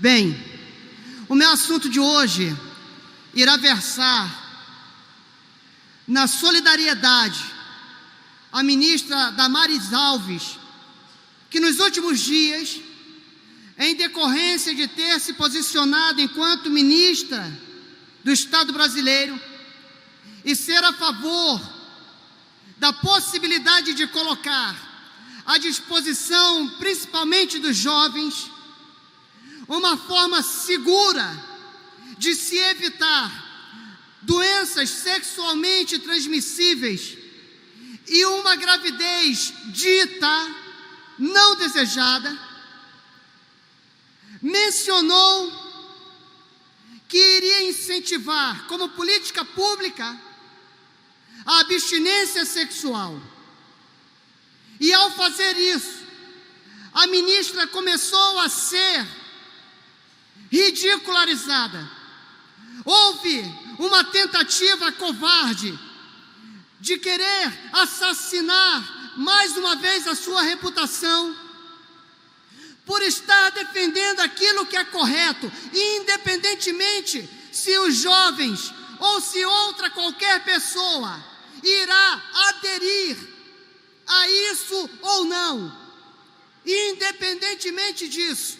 Bem, o meu assunto de hoje irá versar na solidariedade à ministra Damares Alves, que nos últimos dias, em decorrência de ter se posicionado enquanto ministra do Estado brasileiro e ser a favor da possibilidade de colocar à disposição, principalmente dos jovens, uma forma segura de se evitar doenças sexualmente transmissíveis e uma gravidez dita não desejada, mencionou que iria incentivar, como política pública, a abstinência sexual. E ao fazer isso, a ministra começou a ser ridicularizada. Houve uma tentativa covarde de querer assassinar mais uma vez a sua reputação, por estar defendendo aquilo que é correto, independentemente se os jovens ou se outra qualquer pessoa irá aderir a isso ou não. Independentemente disso,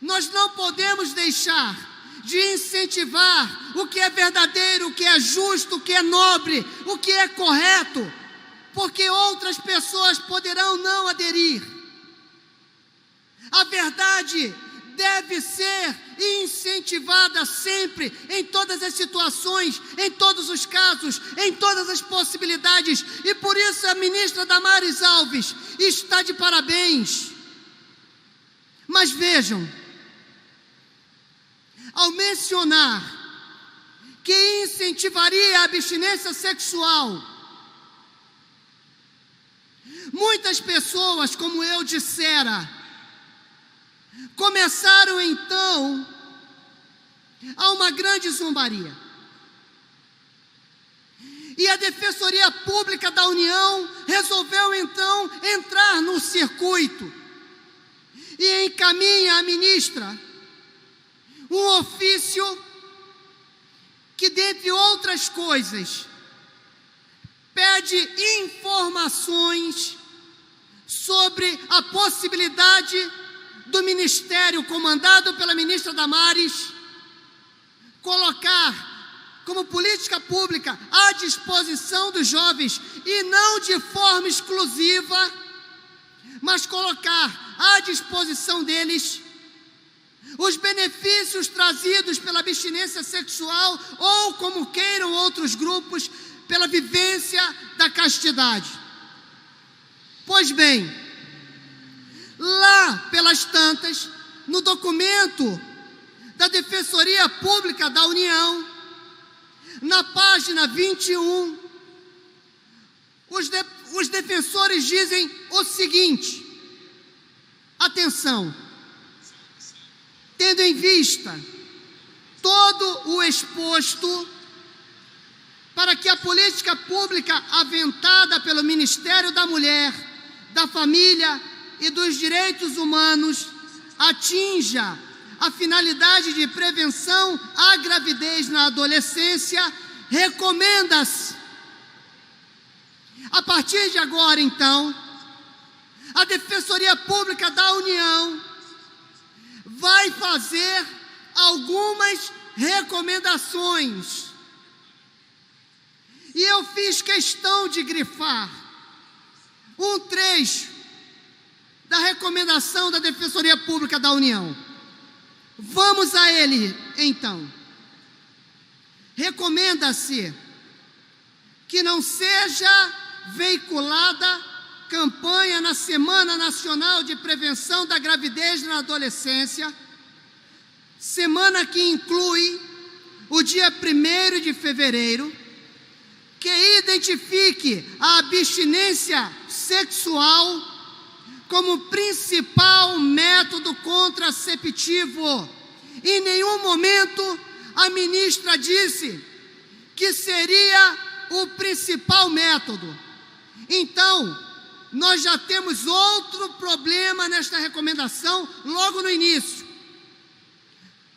nós não podemos deixar de incentivar o que é verdadeiro, o que é justo, o que é nobre, o que é correto, porque outras pessoas poderão não aderir. A verdade deve ser incentivada sempre, em todas as situações, em todos os casos, em todas as possibilidades, e por isso a ministra Damares Alves está de parabéns. Mas vejam, ao mencionar que incentivaria a abstinência sexual, muitas pessoas, como eu dissera, começaram então a uma grande zombaria. E a Defensoria Pública da União resolveu então entrar no circuito e encaminha à ministra um ofício que, dentre outras coisas, pede informações sobre a possibilidade do Ministério, comandado pela ministra Damares, colocar como política pública à disposição dos jovens, e não de forma exclusiva, mas colocar à disposição deles os benefícios trazidos pela abstinência sexual, ou, como queiram outros grupos, pela vivência da castidade. Pois bem, lá pelas tantas, no documento da Defensoria Pública da União, na página 21, os defensores dizem o seguinte: atenção, tendo em vista todo o exposto, para que a política pública aventada pelo Ministério da Mulher, da Família e dos Direitos Humanos atinja a finalidade de prevenção à gravidez na adolescência, recomenda-se, a partir de agora, então, a Defensoria Pública da União vai fazer algumas recomendações. E eu fiz questão de grifar um trecho da recomendação da Defensoria Pública da União. Vamos a ele, então. Recomenda-se que não seja veiculada campanha na Semana Nacional de Prevenção da Gravidez na Adolescência, semana que inclui o dia 1º de fevereiro, que identifique a abstinência sexual como principal método contraceptivo. Em nenhum momento a ministra disse que seria o principal método. Então, nós já temos outro problema nesta recomendação logo no início.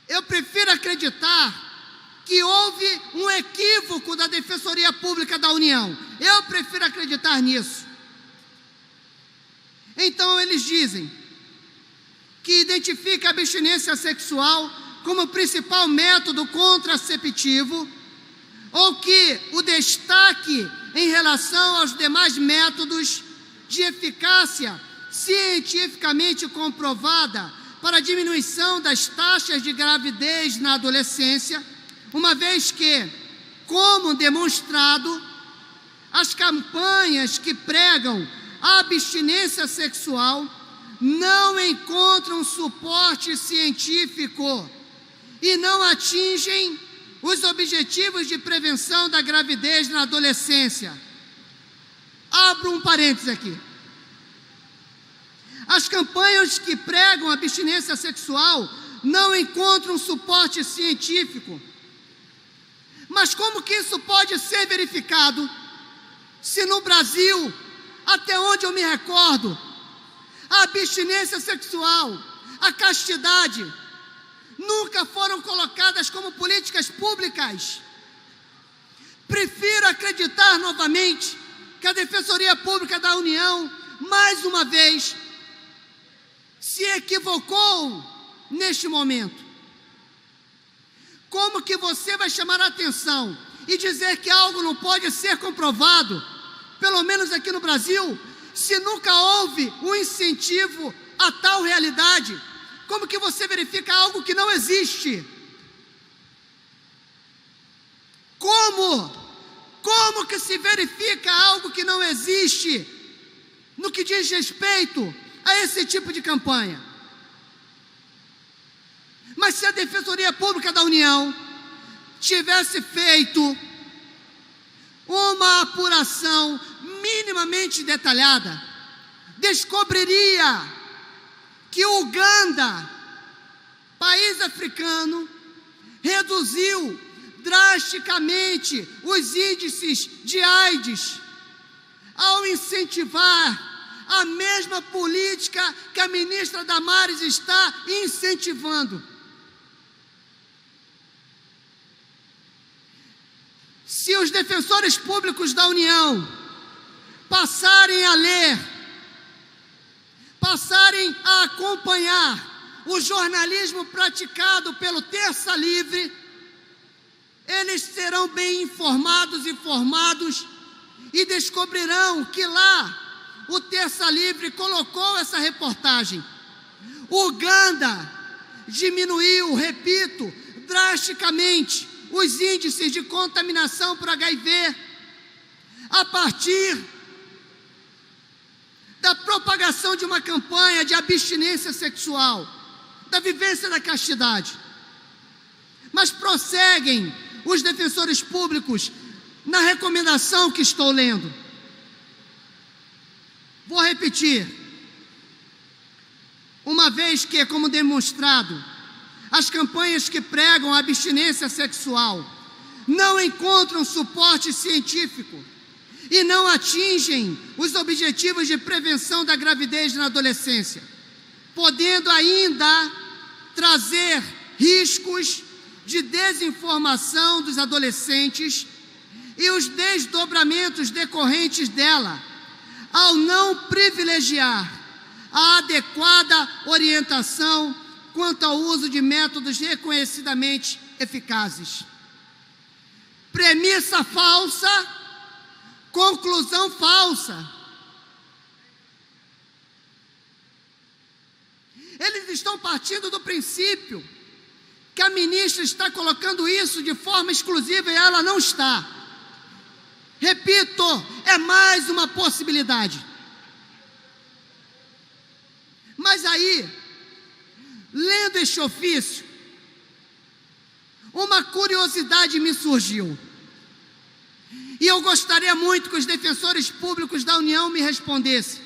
Eu prefiro acreditar que houve um equívoco da Defensoria Pública da União. Eu prefiro acreditar nisso. Então eles dizem que identifica a abstinência sexual como principal método contraceptivo, ou que o destaque em relação aos demais métodos de eficácia cientificamente comprovada para a diminuição das taxas de gravidez na adolescência, uma vez que, como demonstrado, as campanhas que pregam a abstinência sexual não encontram suporte científico e não atingem os objetivos de prevenção da gravidez na adolescência. Abro um parênteses aqui. As campanhas que pregam a abstinência sexual não encontram suporte científico. Mas como que isso pode ser verificado se no Brasil, até onde eu me recordo, a abstinência sexual, a castidade, nunca foram colocadas como políticas públicas? Prefiro acreditar novamente que a Defensoria Pública da União, mais uma vez, se equivocou neste momento. Como que você vai chamar a atenção e dizer que algo não pode ser comprovado, pelo menos aqui no Brasil, se nunca houve um incentivo a tal realidade? Como que você verifica algo que não existe? Como que se verifica algo que não existe no que diz respeito a esse tipo de campanha? Mas se a Defensoria Pública da União tivesse feito uma apuração minimamente detalhada, descobriria que o Uganda, país africano, reduziu drasticamente os índices de AIDS ao incentivar a mesma política que a ministra Damares está incentivando. Se os defensores públicos da União passarem a ler, passarem a acompanhar o jornalismo praticado pelo Terça Livre, eles serão bem informados e formados e descobrirão que lá o Terça Livre colocou essa reportagem. Uganda diminuiu, repito, drasticamente os índices de contaminação por HIV a partir da propagação de uma campanha de abstinência sexual, da vivência da castidade. Mas prosseguem os defensores públicos na recomendação que estou lendo. Vou repetir. Uma vez que, como demonstrado, as campanhas que pregam a abstinência sexual não encontram suporte científico e não atingem os objetivos de prevenção da gravidez na adolescência, podendo ainda trazer riscos de desinformação dos adolescentes e os desdobramentos decorrentes dela, ao não privilegiar a adequada orientação quanto ao uso de métodos reconhecidamente eficazes. Premissa falsa, conclusão falsa. Eles estão partindo do princípio que a ministra está colocando isso de forma exclusiva e ela não está. Repito, é mais uma possibilidade. Mas aí, lendo este ofício, uma curiosidade me surgiu. E eu gostaria muito que os defensores públicos da União me respondessem.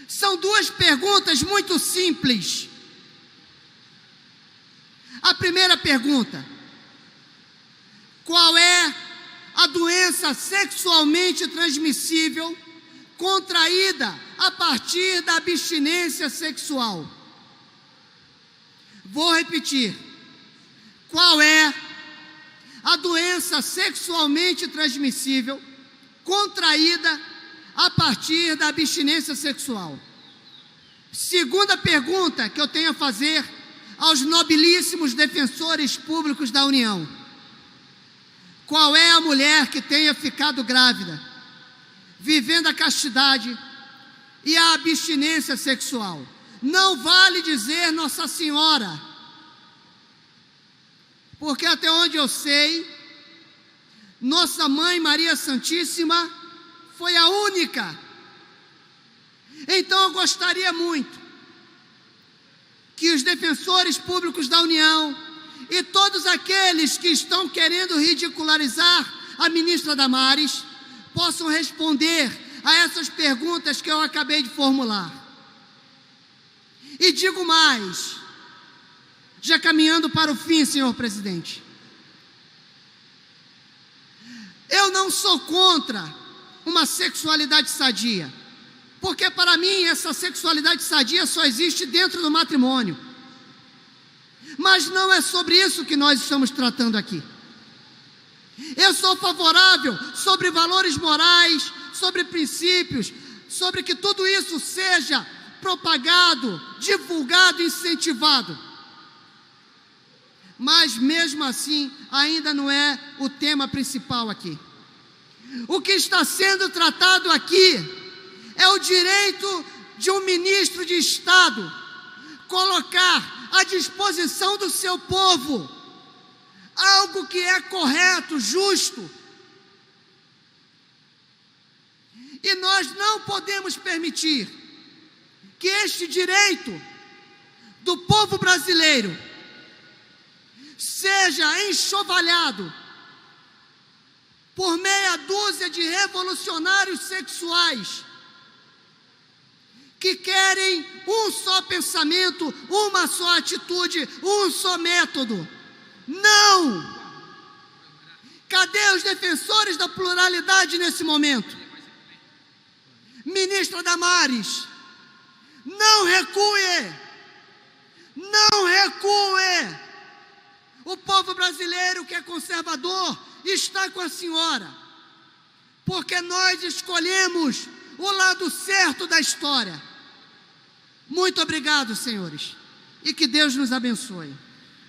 São duas perguntas muito simples. A primeira pergunta: qual é a doença sexualmente transmissível contraída a partir da abstinência sexual? Vou repetir. qual é a doença sexualmente transmissível contraída a partir da abstinência sexual. Segunda pergunta que eu tenho a fazer aos nobilíssimos defensores públicos da União: qual é a mulher que tenha ficado grávida, vivendo a castidade e a abstinência sexual? Não vale dizer Nossa Senhora, porque até onde eu sei, Nossa Mãe Maria Santíssima foi a única. Então eu gostaria muito que os defensores públicos da União e todos aqueles que estão querendo ridicularizar a ministra Damares possam responder a essas perguntas que eu acabei de formular. E digo mais, já caminhando para o fim, senhor presidente, eu não sou contra uma sexualidade sadia, porque para mim essa sexualidade sadia só existe dentro do matrimônio. Mas não é sobre isso que nós estamos tratando aqui. Eu sou favorável sobre valores morais, sobre princípios, sobre que tudo isso seja propagado, divulgado, incentivado. Mas mesmo assim, ainda não é o tema principal aqui. O que está sendo tratado aqui é o direito de um ministro de Estado colocar à disposição do seu povo algo que é correto, justo. E nós não podemos permitir que este direito do povo brasileiro seja enxovalhado por meia dúzia de revolucionários sexuais que querem um só pensamento, uma só atitude, um só método. Não! Cadê os defensores da pluralidade nesse momento? Ministra Damares, não recue! Não recue! O povo brasileiro que é conservador está com a senhora, porque nós escolhemos o lado certo da história. Muito obrigado, senhores, e que Deus nos abençoe.